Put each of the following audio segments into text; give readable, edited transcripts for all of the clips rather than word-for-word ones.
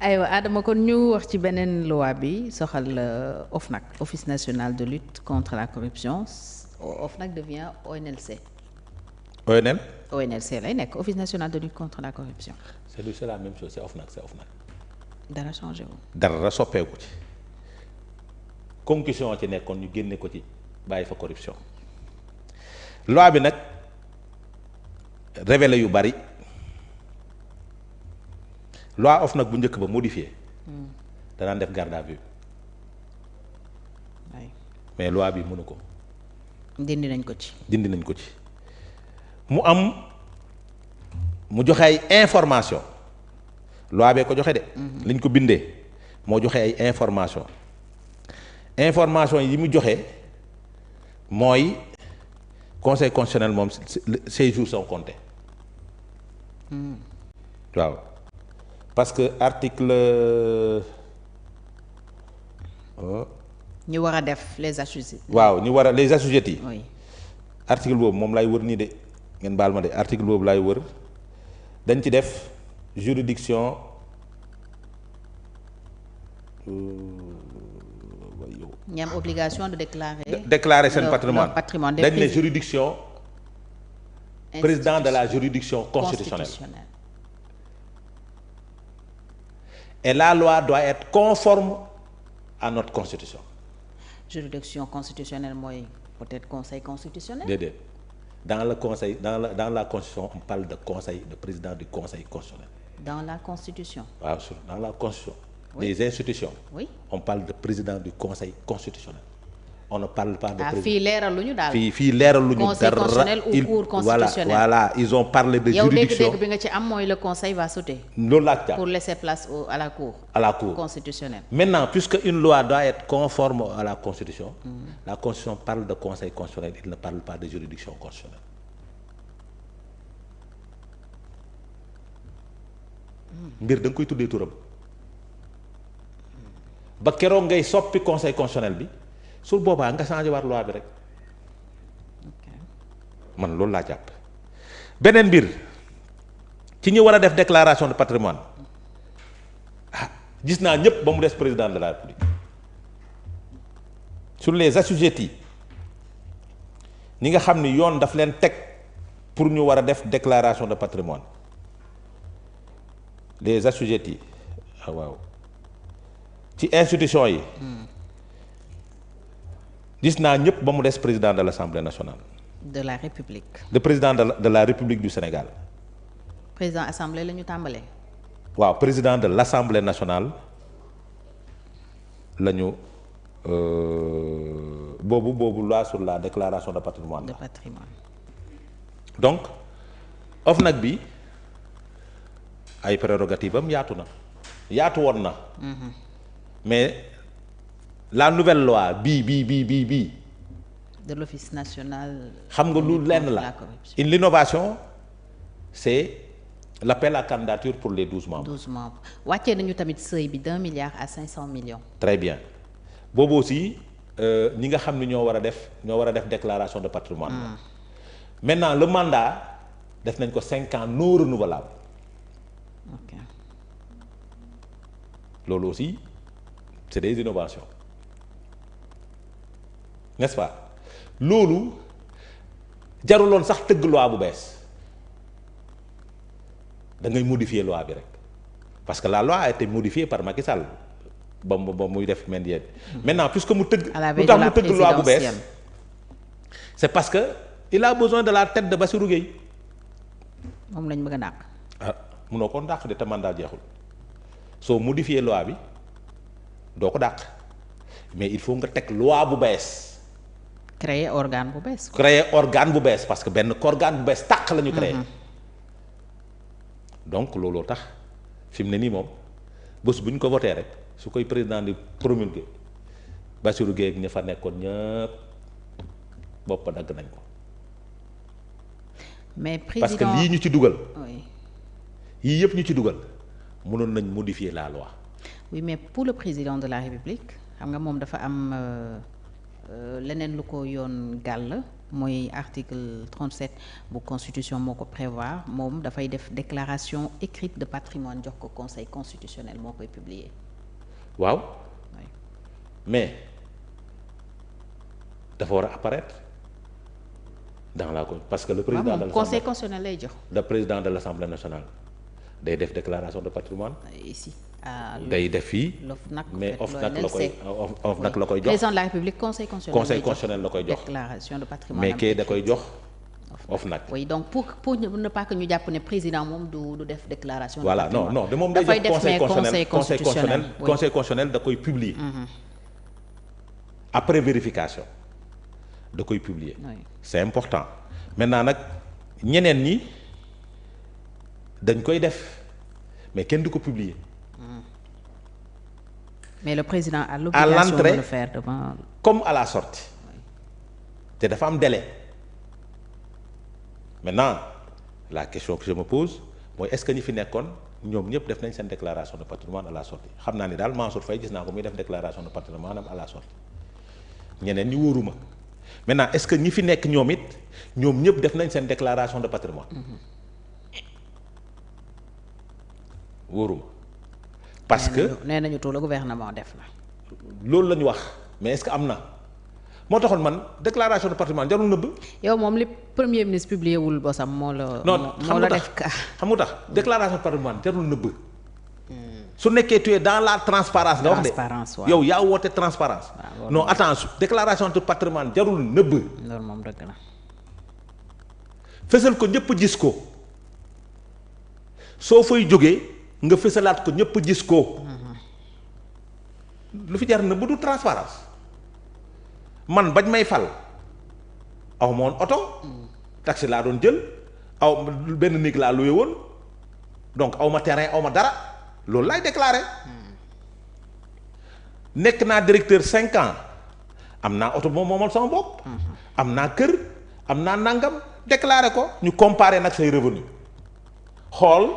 aywa Adama kon ñu wax ci beneen loi bi soxal OFNAC Office national de lutte contre la corruption OFNAC devient ONLC. ONL. ONLC lay nekk Office national de lutte contre la corruption. c'est la même chose c'est OFNAC. dara changé wu. dara soppeeku ci concussion ci nekkoon ñu génne ko ci bàyyi fa corruption loi bi nag révélé yu bari loi OFNAC bu njëkk ba modifié danaan def garde à vue mais loi bi mënu ko. dindi nañ ko ci. mu joxe ay information loi bee ko joxe de. liñ ko bindee moo joxe ay information yi mu joxe mooy conseil constitutionnel moom ses jours sont comptés waaw parce que article. ñu war a def les assujettis. waaw ñu war a les assujettis. oui. article boobu moom laay wër nii de ngeen baal ma de article boobu laay wër dañ ci def juridiction. ñi am obligation de déclarer seen patrimoine dañ ne pays. juridiction président de la juridiction constitutionnelle et la loi doit être conforme à notre constitution. juridiction constitutionnelle mooy peut-être conseil constitutionnel. déedéet dans la constitution on parle de conseil de président du conseil constitutionnel. dans la constitution. waaw dans la constitution. Oui. Les institutions. Oui. On parle de président du conseil constitutionnel. On ne parle pas de président. fii leeraluñu daal. fii leeraluñu dara. conseil constitutionnel ou cour constitutionnelle. voilà ils ont parlé de juridiction. yow dégg-dégg bi nga ci am mooy le conseil va sauter. loolu laa jàpp pour laisser place à la cour. Constitutionnelle. Maintenant puisque une loi doit être conforme à la constitution. La constitution parle de conseil constitutionnel il ne parle pas de juridiction constitutionnelle. mbir da nga koy tuddee turam. ba keroog ngay soppi conseil constitutionnel bi su boobaa nga changé waat loi bi rek man loolu laa jàpp. beneen mbir ci ñi war a def déclaration de patrimoine gis naa ñëpp ba mu des président de la république sur les assujettis ñi nga xam ni yoon daf leen teg pour ñu war a def déclaration de patrimoine les assujettis waaw. ci institution yi gis naa ñëpp ba mu des président de l'Assemblée nationale. de la République. le président de la République du Sénégal. président assemblée la ñu tàmbalee. waaw président de l'Assemblée nationale la ñu boobu loi sur la déclaration de patrimoine. donc OFNAC bi ay prérogatives am yaatu woon na. mais la nouvelle loi bii de l'Office national. xam nga lu lenn la l'innovation c'est l'appel à candidature pour les 12 membres. 12 membres wàccee nañu tamit seuil bi d'1 milliard à 500 millions. très bien boobu aussi ñi nga xam ne ñoo war a def déclaration de patrimoine. maintenant le mandat def nañ ko 5 ans non renouvelable. ok loolu aussi. c'est des innovations n'est-ce pas loolu jaruloon sax tëgg loi bu bees da ngay modifier loi bi rek parce que la loi a été modifiée par Macky Sall ba muy def Mendier maintenant puisque mu tëgg lu tax mu tëgg loi bu bees c'est parce que il a besoin de la tête de Bassirou Gueye. moom lañ bëgg a dàq. munoo ko dàq de te mandat jeexul soo modifier loi bi doo ko dàq mais il faut nga teg loi bu bees. créer organe bu bees. parce que benn organe bu bees tàq la ñu créer. donc looloo tax fi mu ne nii moom bés bu ñu ko voté rek su koy président di promulguer Bassirou Guèye ak ña fa nekkoon ñëpp bopp dagg nañ ko. mais président parce que lii ñu ci dugal. oui. yii yëpp ñu ci dugal mënoon nañ modifier la loi. oui mais pour le président de la République xam nga moom dafa am leneen lu ko yoon gàll mooy article 37 bu constitution moo ko prévoir moom dafay def déclaration écrite de patrimoine jox ko conseil constitutionnel moo koy publier. waaw. oui. mais dafa war a apparaître dans la parce que le président de conseil constitutionnel lay jox. le président de l'Assemblée nationale day def déclaration de patrimoine. ici. day def fii. mais OFNAC la koy jox. président de la République conseil constitutionnel la koy jox. déclaration de patrimoine mais kay da koy jox OFNAC. oui donc pour ne pas que ñu jàpp ne président moom du def déclaration. voilà de patrimoine non de moom day jox conseil constitutionnel da koy publier. après vérification da koy publier. c'est important maintenant nag ñeneen ñi dañ koy def mais kenn du ko publier. mais le président a l'obligation de le faire devant. comme à la sortie te dafa am délai maintenant la question que je me pose mooy est-ce que ñi fi nekkoon ñoom ñëpp def nañ seen déclaration de patrimoine à la sortie xam naa ni daal Mansour Faye gis naa ko muy def déclaration de patrimoine am à la sortie ñeneen ñi wóoruma maintenant est-ce que ñi fi nekk ñoom it ñoom ñëpp def nañ seen déclaration de patrimoine wóoruma parce que nee nañu tout le gouvernement def na. loolu la ñu wax mais est-ce que am na moo taxoon man déclaration de patrimoine jarul nëbb. yow moom li premier ministre publié wul bosam moo la. non moo la def ka xam nga tax déclaration de patrimoine jarul nëbb. su nekkee tu es dans la transparence nga wax de yow yaa woote transparence non attends déclaration de patrimoine jarul nëbb. loolu moom dëgg la. fësal ko ñëpp gis ko soo fay jógee nga fësalaat ko ñëpp gis ko. lu fi jar nëbb du transparence man bañ may fal aw ma woon oto. taxi laa doon jël aw benn néeg laa loué woon donc aw ma terrain aw ma dara. loolu laay déclaré nekk naa directeur 5 ans am naa oto moom moomal sama bopp. am naa kër am naa nangam déclaré ko ñu comparé nag say revenu xool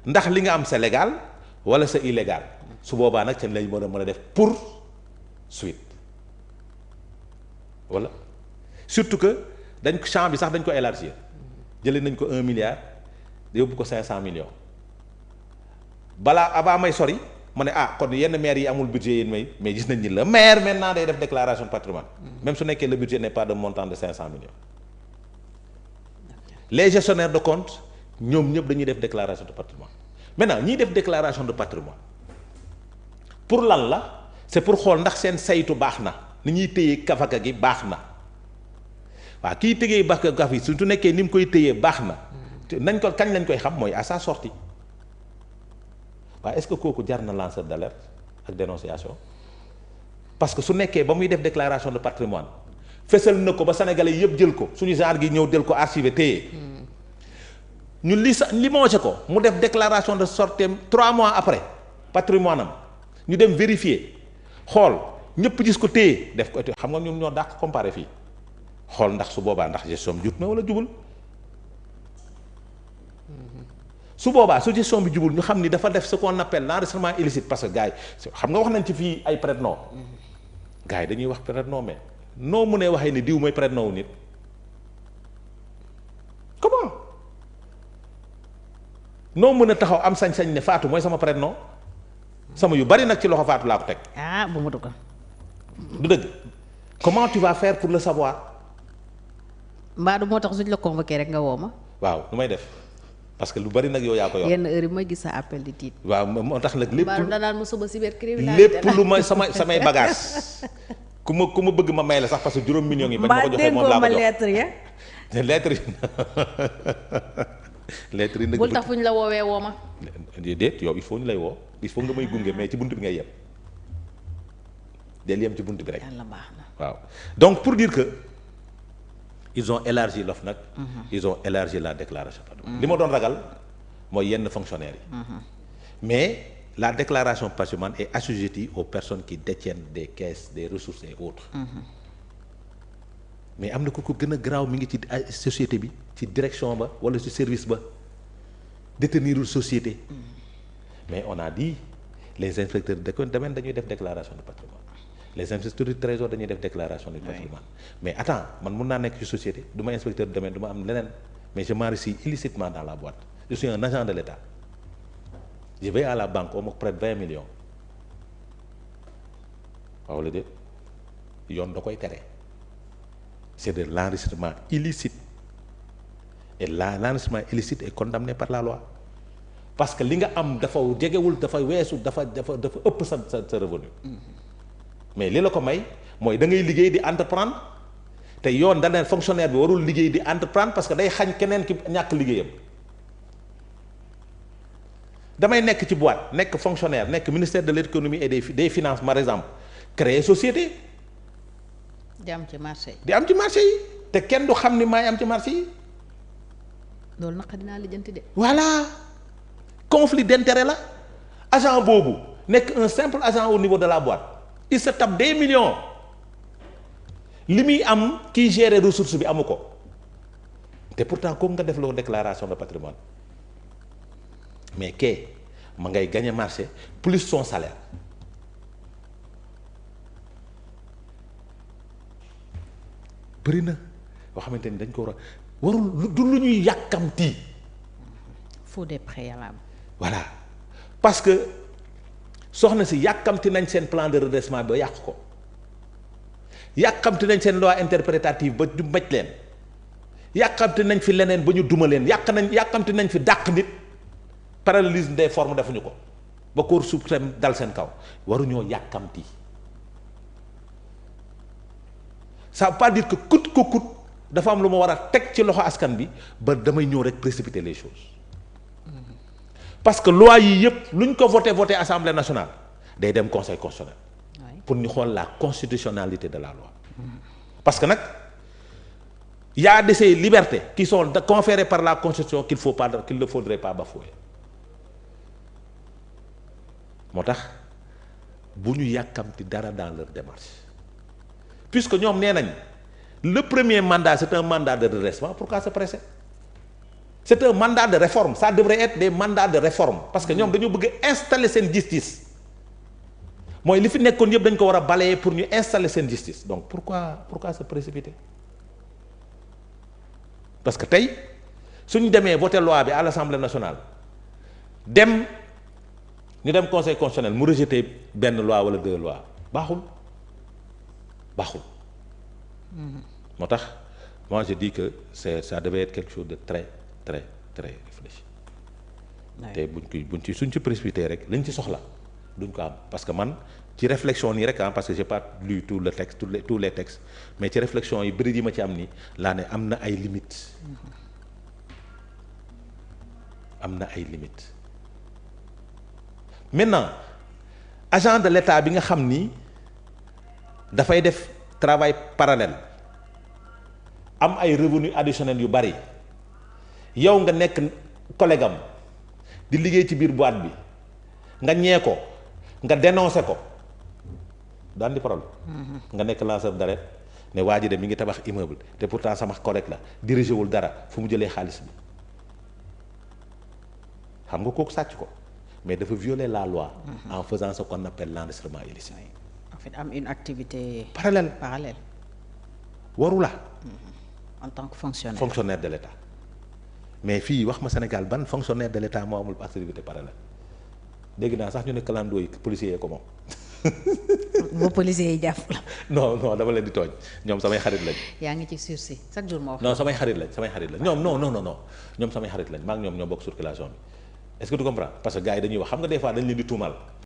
ndax li nga am c'est légal wala c'est illégal su boobaa nag ca lañ mën a def poursuite voilà surtout que dañ ko champ bi sax dañ ko élargir jëlee nañ ko 1 milliard yóbbu ko 500 millions. balaa avant may sori ma ne kon yenn maires yi amul budget yéen mais gis nañ ni le maire maintenant day def déclaration de patrimoine même su nekkee le budget n'est pas de montant de 500 millions les gestionnaires de compte ñoom ñëpp dañuy def déclaration de patrimoine maintenant ñiy def déclaration de patrimoine pour lan la c'est pour xool ndax seen saytu baax na ni ñuy téye kafaka gi baax na waaw kiy téye kaf yi surtout nekkee ni mu koy téyee baax na nañ ko kañ lañ koy xam mooy à sa sortie. waaw est-ce que kooku jar na lanceur d'alerte ak dénonciation parce que su nekkee ba muy def déclaration de patrimoine fësal na ko ba sénégalais yëpp jël ko suñu genre gi ñëw jël ko archivé téye ñu limogé ko mu def déclaration de sortie 3 mois après patrimoine am ñu dem vérifier xool ñëpp gis ko téye def ko xam nga ñun ñoo dàq comparé fii xool ndax su boobaa ndax gestion jut na wala jubul. su boobaa su gestion bi jubul ñu xam ni dafa def ce qu'on appelle l'enregistrement illicite parce que gars yi xam nga wax nañ ci fii ay prête-nom gars yi dañuy wax prête-nom mais noo mënee waxee ni diw mooy prête-nom wu nit comment noo mën a taxaw am sañ-sañ ne Fatou mooy sama prête-nom sama yu bari nag ci loxo Fatou laa ko teg. bu mu dugg. du dëgg comment tu vas faire pour le savoir. mbaa du moo tax suñ la convoqué rek nga woo ma. waaw nu may def. parce que lu bari nag yow yaa ko yor yenn heure yi ma gis sa appel di tiit. waaw moo tax nag lépp danaan ma suba cybercriminalité lépp lu ma samay bagage ku ma bëgg ma may la sax parce que juróom millions yi bañ ma ko joxee moom laa ko jox lettre yi lettre yi nag bul tax fu ñu la woowee woo ma déet yow il faut ñu lay woo il faut nga may gunge mais ci bunt bi ngay yem del yem ci bunt bi rek yàlla baax na waaw donc pour dire que ils ont élargi l'OFNAC. Ils ont élargi la déclaration. li ma doon ragal mooy yenn fonctionnaires yi. mais la déclaration de patrimoine est assujettie aux personnes qui détiennent des caisses des ressources et autres. mais am na ku ko gën a garaaw mi ngi ci société bi ci direction ba wala ci service ba détenirul société. mais on a dit les inspecteurs de domaine dañuy def déclaration de patrimoine les inspecteurs du trésor dañuy def déclaration du patrimoine mais attends man mun naa nekk ci société du ma inspecteur de domaine du ma am leneen mais je m'enrichis illicitement dans la boîte je suis un agent de l'État je vais à la banque on me prête 20 millions waaw la déet yoon da koy tere c'est de l'enrichissement illicite et l'enrichissement illicite est condamné par la loi parce que li nga am dafa jegewul dafa weesu dafa ëpp sa revenu mais li la ko may mooy da ngay liggéey di entreprendre te yoon da ne fonctionnaire bi warul liggéey di entreprendre parce que day xañ keneen ki ñàkk liggéeyam damay nekk ci boîte nekk fonctionnaire nekk ministère de l'économie et des finances par exemple créer société. di am ci marché yi. di am ci marché yi te kenn du xam ni maay am ci marché yi. loolu nag dinaa lijjanti de. voilà conflit d'intérêt la agent boobu nekk un simple agent au niveau de la boîte il se tape des millions li muy am kiy gérer ressource bi amu ko te pourtant comme nga def loo déclaration de patrimoine mais kay ma ngay gagner marché plus son salaire. bëri na yoo xamante ni dañ ko warul du lu ñuy yàkkamti. faut des préalables. voilà parce que soxna si yàkkamti nañ seen plan de redressement ba yàq ko yàkkamti nañ seen loi interprétative ba ñu mbéj leen yàkkamti nañ fi leneen ba ñu duma leen yàkkamti nañ fi dàq nit parallélisme des formes defuñu ko ba Cour suprême dal seen kaw waruñoo yàkkamti. ça veut pas dire que coûte que coûte dafa am lu ma war a teg ci loxo askan bi ba damay ñëw rek précipiter les choses parce que loi yi yëpp lu ñu ko voté assemblée nationale day dem conseil constitutionnel pour ñu xool la constitutionnalité de la loi parce que nag y a de ces libertés qui sont conférées par la constitution qu'il ne faudrait pas bafouer moo tax bu ñu yàkkamti dara dans leur démarche. puisque ñoom nee nañ le premier mandat c'est un mandat de redressement pourquoi se presser c'est un mandat de réforme ça devrait être des mandats de réforme parce que ñoom dañoo bëgg installer seen justice mooy li fi nekkoon yëpp dañ ko war a balayer pour ñu installer seen justice donc pourquoi se précipiter parce que tey suñu demee voter loi bi à l'Assemblée nationale ñu dem conseil constitutionnel mu rejeter benn loi wala deux lois baaxul. moo tax moi je dis que ça devait être quelque chose de très très très réfléchi te suñ ci précipité rek lañ ci soxla duñ ko am parce que man ci réflexion nii rek parce que j'ai pas lu tout le texte tous les textes mais ci réflexion yi bëri yi ma ci am nii laa ne am na ay limites maintenant agent de l'État bi nga xam ni dafay def travail parallèle am ay revenus additionnels yu bari yow nga nekk collègue am di liggéey ci biir boîte bi nga ñee ko nga dénoncé ko daan di problème nga nekk lanceur d'alerte ne waa ji de mi ngi tabax immeuble te pourtant sama collègue la dirigé wul dara fu mu jëlee xaalis bi xam nga kooku sàcc ko mais dafa violer la loi en faisant ce qu'on appelle l'enregistrement illicite. En fait am une activité parallèle waru la en tant que fonctionnaire de l'État mais fii wax ma Sénégal ban fonctionnaire de l'État moo amul activité parallèle dégg naa sax ñu ne clando yi policiers yi ko moom. boo policiers yi jàpp la. non dama leen di tooñ ñoom samay xarit lañ. yaa ngi ci sursis chaque jour moo wax. non samay xarit lañ ñoom non ñoom samay xarit lañ maa ngi ñoom ñoo bokk circulation bi est-ce que tu comprends parce que gars yi dañuy wax xam nga des fois dañ leen di tuumal.